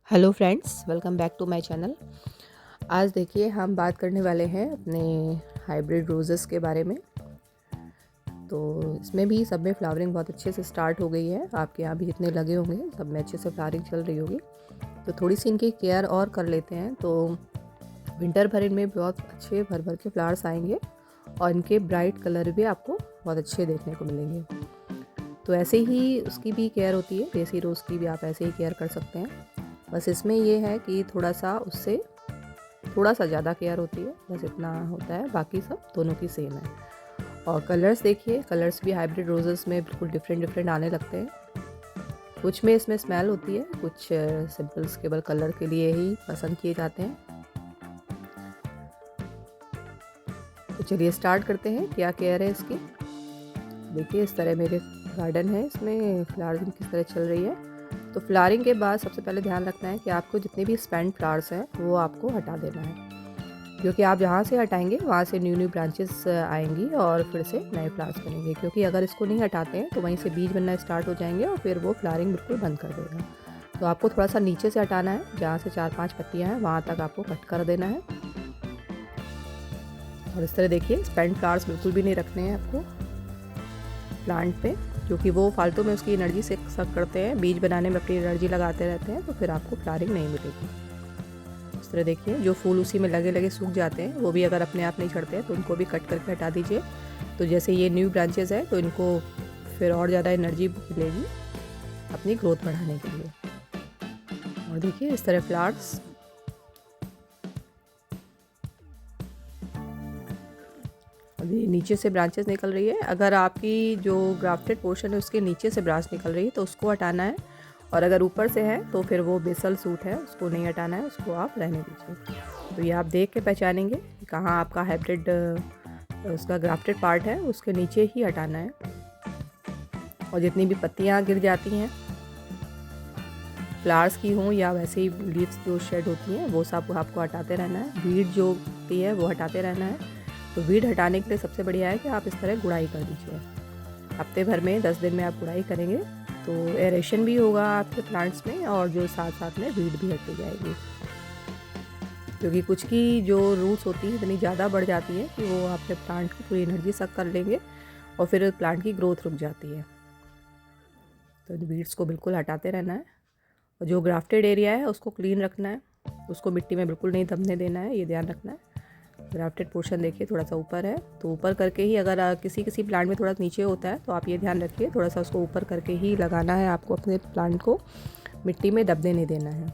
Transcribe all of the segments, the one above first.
Hello friends, welcome back to my channel. आज देखिए हम बात करने वाले हैं अपने हाइब्रिड रोज़ेस के बारे में। तो इसमें भी सब में फ्लावरिंग बहुत अच्छे से स्टार्ट हो गई है। आपके यहाँ भी जितने लगे होंगे सब में अच्छे से फ्लावरिंग चल रही होगी। तो थोड़ी सी इनकी केयर और कर लेते हैं तो विंटर भर इनमें बहुत अच्छे भर भर के फ्लावर्स आएंगे और इनके ब्राइट कलर भी आपको बहुत अच्छे देखने को मिलेंगे। तो ऐसे ही उसकी भी केयर होती है, देसी रोज़ की भी आप ऐसे ही केयर कर सकते हैं। बस इसमें ये है कि थोड़ा सा उससे थोड़ा सा ज़्यादा केयर होती है, बस इतना होता है, बाकी सब दोनों की सेम है। और कलर्स देखिए, कलर्स भी हाइब्रिड रोजेस में बिल्कुल डिफरेंट डिफरेंट आने लगते हैं। कुछ में इसमें स्मेल होती है, कुछ सिंपल्स केवल कलर के लिए ही पसंद किए जाते हैं। तो चलिए स्टार्ट करते हैं, क्या केयर है इसकी। देखिए इस तरह मेरे गार्डन है, इसमें फ्लावरिंग किस तरह चल रही है। तो फ्लावरिंग के बाद सबसे पहले ध्यान रखना है कि आपको जितने भी स्पेंट फ्लावर्स हैं वो आपको हटा देना है, क्योंकि आप जहाँ से हटाएंगे वहाँ से न्यू न्यू ब्रांचेस आएंगी और फिर से नए फ्लावर्स बनेंगे। क्योंकि अगर इसको नहीं हटाते हैं तो वहीं से बीज बनना स्टार्ट हो जाएंगे और फिर वो फ्लावरिंग बिल्कुल बंद कर देगा। तो आपको थोड़ा सा नीचे से हटाना है, जहाँ से 4-5 पत्तियाँ हैं वहाँ तक आपको कट कर देना है। और इस तरह देखिए स्पेंट फ्लावर्स बिल्कुल भी नहीं रखने हैं आपको प्लांट पे, क्योंकि वो फालतू में उसकी एनर्जी से सक करते हैं, बीज बनाने में अपनी एनर्जी लगाते रहते हैं, तो फिर आपको फ्लावरिंग नहीं मिलेगी। इस तरह देखिए जो फूल उसी में लगे लगे सूख जाते हैं वो भी अगर अपने आप नहीं झड़ते हैं तो उनको भी कट करके हटा दीजिए। तो जैसे ये न्यू ब्रांचेस है तो इनको फिर और ज़्यादा एनर्जी मिलेगी अपनी ग्रोथ बढ़ाने के लिए। और देखिए इस तरह फ्लावर्स अभी नीचे से ब्रांचेस निकल रही है। अगर आपकी जो ग्राफ्टेड पोर्शन है उसके नीचे से ब्रांच निकल रही है तो उसको हटाना है, और अगर ऊपर से है तो फिर वो बेसल सूट है, उसको नहीं हटाना है, उसको आप रहने दीजिए। तो ये आप देख के पहचानेंगे कि कहाँ आपका हाइब्रिड उसका ग्राफ्टेड पार्ट है, उसके नीचे ही हटाना है। और जितनी भी पत्तियाँ गिर जाती हैं फ्लावर्स की हों या वैसे ही लीव्स जो शेड होती हैं वो सब आपको हटाते रहना है। वीड जो होती है वो हटाते रहना है। तो वीड हटाने के लिए सबसे बढ़िया है कि आप इस तरह गुड़ाई कर दीजिए। हफ्ते भर में 10 दिन में आप गुड़ाई करेंगे तो एरेशन भी होगा आपके प्लांट्स में, और जो साथ साथ में वीड भी हटती जाएगी। क्योंकि कुछ की जो रूट्स होती है इतनी ज़्यादा बढ़ जाती है कि वो आपके प्लांट की पूरी एनर्जी सक कर लेंगे और फिर प्लांट की ग्रोथ रुक जाती है। तो इन वीड्स को बिल्कुल हटाते रहना है। और जो ग्राफ्टेड एरिया है उसको क्लीन रखना है, उसको मिट्टी में बिल्कुल नहीं दबने देना है, ये ध्यान रखना है। ग्राफ्टेड पोर्शन देखिए थोड़ा सा ऊपर है, तो ऊपर करके ही, अगर किसी किसी प्लांट में थोड़ा नीचे होता है तो आप ये ध्यान रखिए थोड़ा सा उसको ऊपर करके ही लगाना है आपको, अपने प्लांट को मिट्टी में दबने नहीं देना है।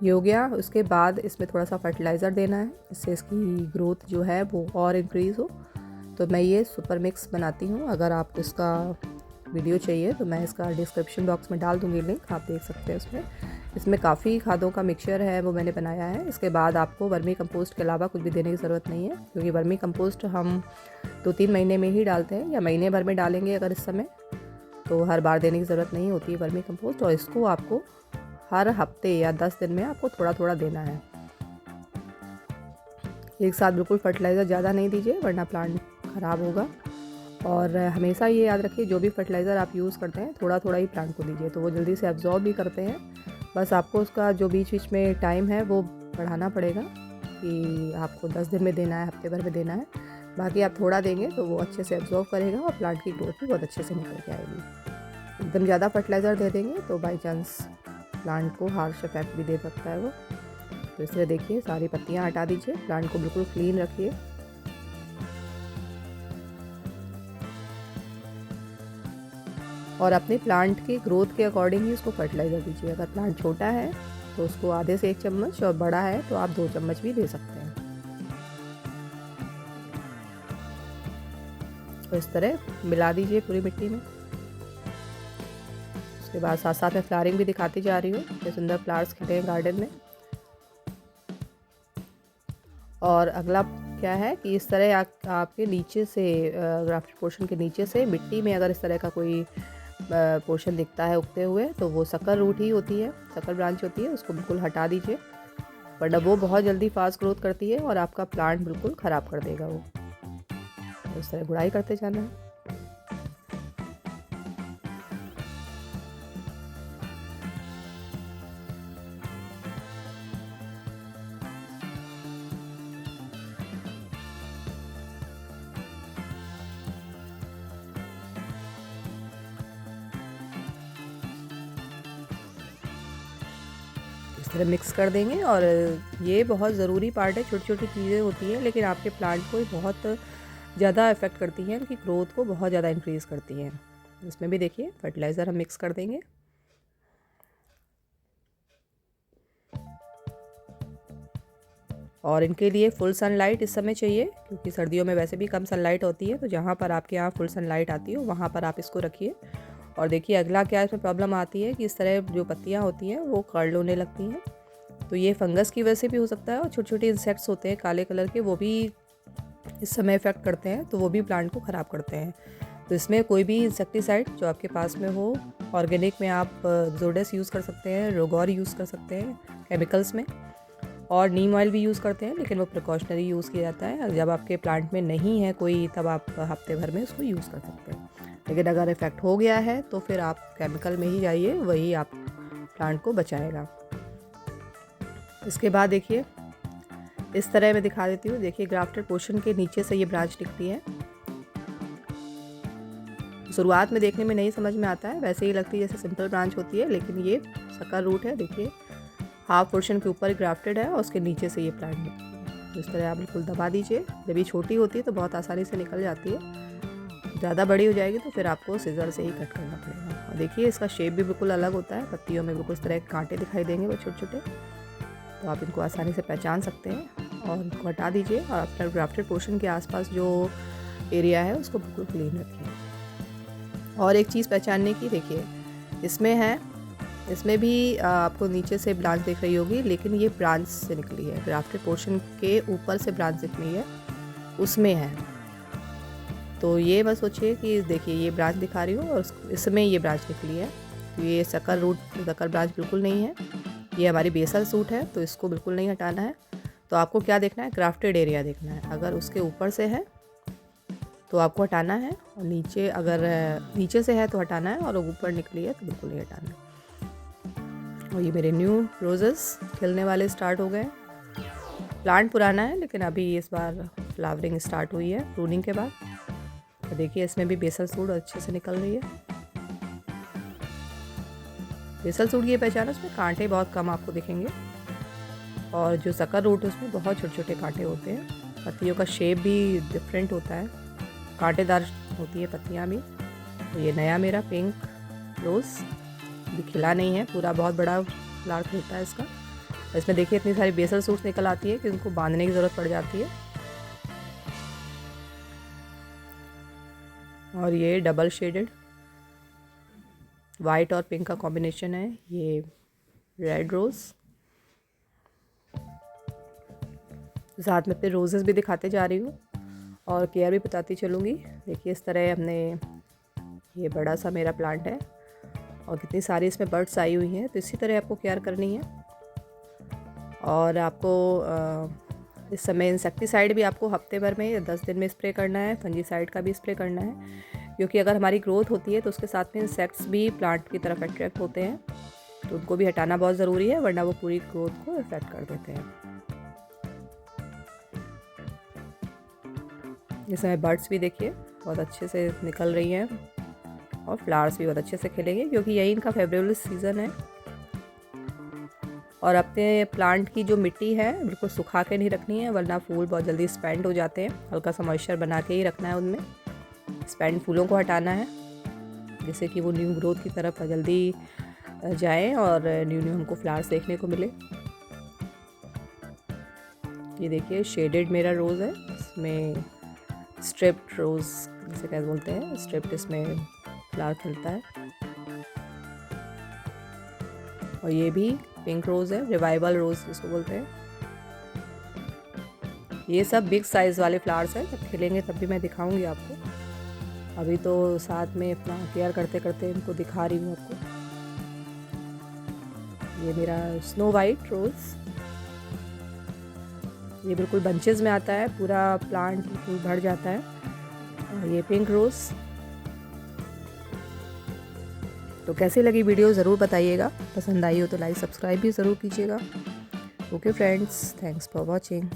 ये हो गया। उसके बाद इसमें थोड़ा सा फर्टिलाइज़र देना है, इससे इसकी ग्रोथ जो है वो और इंक्रीज़ हो। तो मैं ये सुपर मिक्स बनाती हूँ, अगर आपको इसका वीडियो चाहिए तो मैं इसका डिस्क्रिप्शन बॉक्स में डाल दूँगी लिंक, आप देख सकते हैं उसमें। इसमें काफ़ी खादों का मिक्सचर है वो मैंने बनाया है। इसके बाद आपको वर्मी कंपोस्ट के अलावा कुछ भी देने की ज़रूरत नहीं है, क्योंकि वर्मी कंपोस्ट हम 2-3 महीने में ही डालते हैं, या महीने भर में डालेंगे अगर इस समय, तो हर बार देने की ज़रूरत नहीं होती है वर्मी कंपोस्ट। और इसको आपको हर हफ्ते या 10 दिन में आपको थोड़ा थोड़ा देना है। एक साथ बिल्कुल फर्टिलाइज़र ज़्यादा नहीं दीजिए वरना प्लांट ख़राब होगा। और हमेशा ये याद रखिए जो भी फर्टिलाइज़र आप यूज़ करते हैं थोड़ा थोड़ा ही प्लांट को दीजिए, तो वो जल्दी से एब्जॉर्ब भी करते हैं। बस आपको उसका जो बीच बीच में टाइम है वो बढ़ाना पड़ेगा कि आपको 10 दिन में देना है, हफ्ते भर में देना है। बाकी आप थोड़ा देंगे तो वो अच्छे से एब्जॉर्ब करेगा और प्लांट की ग्रोथ भी बहुत अच्छे से निकल के आएगी। एकदम ज़्यादा फर्टिलाइज़र दे देंगे तो बाई चांस प्लांट को हार्श इफेक्ट भी दे सकता है वो। तो इसलिए देखिए सारी पत्तियाँ हटा दीजिए, प्लांट को बिल्कुल क्लीन रखिए। और अपने प्लांट के ग्रोथ के अकॉर्डिंग ही उसको फर्टिलाइज़र दीजिए। अगर प्लांट छोटा है तो उसको आधे से 1 चम्मच, और बड़ा है तो आप 2 चम्मच भी दे सकते हैं। तो इस तरह मिला दीजिए पूरी मिट्टी में। उसके बाद साथ साथ में फ्लावरिंग भी दिखाती जा रही हूँ, इतने सुंदर फ्लावर्स खिले हैं गार्डन में। और अगला क्या है कि इस तरह आपके नीचे से ग्राफ्टेड पोर्शन के नीचे से मिट्टी में अगर इस तरह का कोई पोर्शन दिखता है उगते हुए तो वो सक्कर रूट ही होती है, सक्कर ब्रांच होती है, उसको बिल्कुल हटा दीजिए, वरना वो बहुत जल्दी फास्ट ग्रोथ करती है और आपका प्लांट बिल्कुल ख़राब कर देगा वो। इस तरह गुड़ाई करते जाना है। तरह मिक्स कर देंगे। और ये बहुत ज़रूरी पार्ट है, छोटी छोटी चीज़ें होती हैं लेकिन आपके प्लांट को बहुत ज़्यादा इफ़ेक्ट करती हैं, उनकी ग्रोथ को बहुत ज़्यादा इंक्रीज़ करती हैं। इसमें भी देखिए फर्टिलाइज़र हम मिक्स कर देंगे। और इनके लिए फुल सनलाइट इस समय चाहिए, क्योंकि सर्दियों में वैसे भी कम सनलाइट होती है। तो जहाँ पर आपके यहाँ फुल सनलाइट आती हो वहाँ पर आप इसको रखिए। और देखिए अगला क्या इसमें प्रॉब्लम आती है कि इस तरह जो पत्तियाँ होती हैं वो कर्ल होने लगती हैं। तो ये फंगस की वजह से भी हो सकता है, और छोटे छोटे इंसेक्ट्स होते हैं काले कलर के, वो भी इस समय इफेक्ट करते हैं, तो वो भी प्लांट को ख़राब करते हैं। तो इसमें कोई भी इंसेक्टिसाइड जो आपके पास में हो, ऑर्गेनिक में आप जोडेस यूज़ कर सकते हैं, रोगौर यूज़ कर सकते हैं केमिकल्स में, और नीम ऑयल भी यूज़ करते हैं, लेकिन वो प्रिकॉशनरी यूज़ किया जाता है। जब आपके प्लांट में नहीं है कोई, तब आप हफ्ते भर में उसको यूज़ कर सकते हैं। लेकिन अगर इफ़ेक्ट हो गया है तो फिर आप केमिकल में ही जाइए, वही आप प्लांट को बचाएगा। इसके बाद देखिए इस तरह मैं दिखा देती हूँ। देखिए ग्राफ्टेड पोर्शन के नीचे से ये ब्रांच निकली है। शुरुआत में देखने में नहीं समझ में आता है, वैसे ही लगती है जैसे सिंपल ब्रांच होती है, लेकिन ये सकर रूट है। देखिए हाफ पोर्शन के ऊपर ग्राफ्टेड है और उसके नीचे से ये प्लांट निकली है। तो इस तरह आप बिल्कुल दबा दीजिए। जब ये छोटी होती है तो बहुत आसानी से निकल जाती है, ज़्यादा बड़ी हो जाएगी तो फिर आपको सीजर से ही कट करना पड़ेगा। और देखिए इसका शेप भी बिल्कुल अलग होता है, पत्तियों में बिल्कुल इस तरह कांटे दिखाई देंगे वो छोटे छोटे, तो आप इनको आसानी से पहचान सकते हैं। और इनको हटा दीजिए और अपना ग्राफ्टेड पोर्शन के आसपास जो एरिया है उसको बिल्कुल क्लीन रखिए। और एक चीज़ पहचानने की, देखिए इसमें है, इसमें भी आपको नीचे से ब्रांच दिख रही होगी, लेकिन ये ब्रांच से निकली है। ग्राफ्टेड पोर्शन के ऊपर से ब्रांच दिख रही है, उसमें है। तो ये मत सोचिए कि देखिए ये ब्रांच दिखा रही हूँ और इसमें ये ब्रांच निकली है। तो ये सकर ब्रांच बिल्कुल नहीं है, ये हमारी बेसल सूट है, तो इसको बिल्कुल नहीं हटाना है। तो आपको क्या देखना है, ग्राफ्टेड एरिया देखना है। अगर उसके ऊपर से है तो आपको हटाना है, और नीचे अगर नीचे से है तो हटाना है, और ऊपर निकली है तो बिल्कुल नहीं हटाना है। और ये मेरे न्यू रोजेस खिलने वाले स्टार्ट हो गए। प्लांट पुराना है लेकिन अभी इस बार फ्लावरिंग स्टार्ट हुई है प्रूनिंग के बाद। तो देखिए इसमें भी बेसल सूट अच्छे से निकल रही है। बेसल सूट की पहचान, उसमें कांटे बहुत कम आपको दिखेंगे, और जो सकर रूट है उसमें बहुत छोटे छोटे कांटे होते हैं। पत्तियों का शेप भी डिफरेंट होता है, कांटेदार होती है पत्तियाँ भी। तो ये नया मेरा पिंक रोज़ भी खिला नहीं है, पूरा बहुत बड़ा फ्लावर खिलता है इसका। इसमें देखिए इतनी सारी बेसल सूट्स निकल आती है कि उनको बांधने की ज़रूरत पड़ जाती है। और ये डबल शेडेड वाइट और पिंक का कॉम्बिनेशन है, ये रेड रोज़। साथ में अपने रोजेस भी दिखाते जा रही हूँ और केयर भी बताती चलूँगी। देखिए इस तरह हमने, ये बड़ा सा मेरा प्लांट है और कितनी सारी इसमें बर्ड्स आई हुई हैं, तो इसी तरह आपको केयर करनी है। और आपको इस समय इंसेक्टिसाइड भी आपको हफ्ते भर में या 10 दिन में स्प्रे करना है, फंजीसाइड का भी स्प्रे करना है, क्योंकि अगर हमारी ग्रोथ होती है तो उसके साथ में इंसेक्ट्स भी प्लांट की तरफ अट्रैक्ट होते हैं, तो उनको भी हटाना बहुत ज़रूरी है, वरना वो पूरी ग्रोथ को इफेक्ट कर देते हैं। इस समय बर्ड्स भी देखिए बहुत अच्छे से निकल रही हैं, और फ्लावर्स भी बहुत अच्छे से खिलेंगे, क्योंकि यही इनका फेवरेबल सीज़न है। और अपने प्लांट की जो मिट्टी है बिल्कुल सुखा के नहीं रखनी है, वरना फूल बहुत जल्दी स्पेंड हो जाते हैं। हल्का सा मॉइस्चर बना के ही रखना है उनमें। स्पेंड फूलों को हटाना है, जिससे कि वो न्यू ग्रोथ की तरफ जल्दी जाएं और न्यू हमको फ्लावर्स देखने को मिले। ये देखिए शेडेड मेरा रोज़ है, इसमें स्ट्रिप्ड रोज़ जिसे क्या बोलते हैं, स्ट्रिप्ड इसमें फ्लावर खिलता है। और ये भी पिंक रोज़ है, रिवाइवल रोज़ जिसको बोलते हैं। ये सब बिग साइज़ वाले फ्लावर्स हैं, जब खिलेंगे तब भी मैं दिखाऊंगी आपको। अभी तो साथ में अपना केयर करते करते इनको दिखा रही हूँ आपको। ये मेरा स्नो वाइट रोज़, ये बिल्कुल बंचेस में आता है, पूरा प्लांट बिल्कुल भर जाता है। और ये पिंक रोज़। तो कैसी लगी वीडियो ज़रूर बताइएगा, पसंद आई हो तो लाइक सब्सक्राइब भी ज़रूर कीजिएगा। Okay friends, thanks for watching.